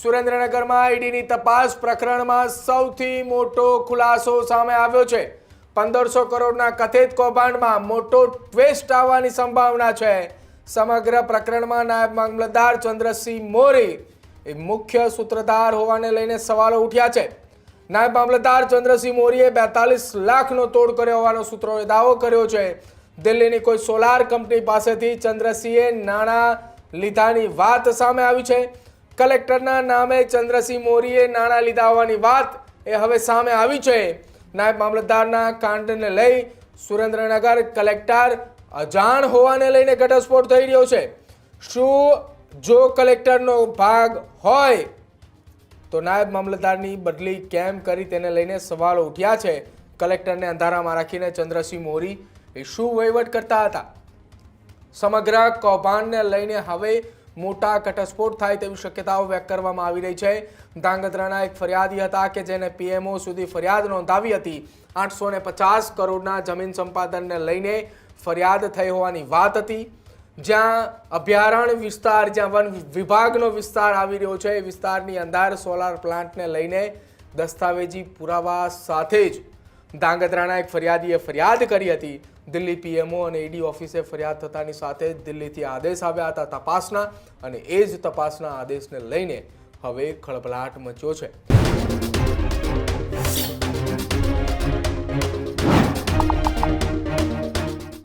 સુરેન્દ્રનગરમાં ઈડીની તપાસ પ્રકરણમાં સૌથી મોટો ખુલાસો સામે આવ્યો છે। 1500 કરોડના કથિત કૌભાંડમાં મોટો ટ્વિસ્ટ આવવાની સંભાવના છે। સમગ્ર પ્રકરણમાં નાયબ મામલતદાર ચંદ્રસિંહ મોરી એ મુખ્ય સૂત્રધાર હોવાને લઈને સવાલો ઉઠ્યા છે। નાયબ મામલતદાર ચંદ્રસિંહ મોરીએ 42 લાખનો તોડ કર્યો હોવાનો સૂત્રોએ દાવો કર્યો છે। દિલ્હીની કોઈ સોલાર કંપની પાસેથી ચંદ્રસિંહે નાણાં લીધાની વાત સામે આવી છે। કલેક્ટરના નામે ચંદ્રસિંહ મોરીએ નાણાં લીધા હોવાની વાત એ હવે સામે આવી છે। નાયબ મામલતદારના કાંડને લઈ સુરેન્દ્રનગર કલેક્ટર અજાણ હોવાને લઈને ઘટસ્ફોટ થઈ રહ્યો છે। શું જો કલેક્ટરનો ભાગ હોય તો નાયબ મામલતદારની બદલી કેમ કરી તેને લઈને સવાલો ઉઠ્યા છે। કલેક્ટરને અંધારામાં રાખીને ચંદ્રસિંહ મોરી એ શું વહીવટ કરતા હતા? સમગ્ર કૌભાંડને લઈને હવે મોટા ઘટસ્ફોટ થાય તેવી શક્યતાઓ વ્યક્ત કરવામાં આવી રહી છે। ધાંગધ્રાના એક ફરિયાદી હતા કે જેને પીએમઓ સુધી ફરિયાદ નોંધાવી હતી। 850 કરોડના જમીન સંપાદનને લઈને ફરિયાદ થઈ હોવાની વાત હતી। જ્યાં અભયારણ્ય વિસ્તાર, જ્યાં વન વિભાગનો વિસ્તાર આવી રહ્યો છે, એ વિસ્તારની અંદર સોલાર પ્લાન્ટને લઈને દસ્તાવેજી પુરાવા સાથે જ ધાંગધ્રાના એક ફરિયાદીએ ફરિયાદ કરી હતી। દિલ્હી પીએમઓ અને ઈડી ઓફિસે ફરિયાદ થતાની સાથે જ દિલ્હીથી આદેશ આવ્યા હતા તપાસના, અને એ જ તપાસના આદેશને લઈને હવે ખળભળાટ મચ્યો છે।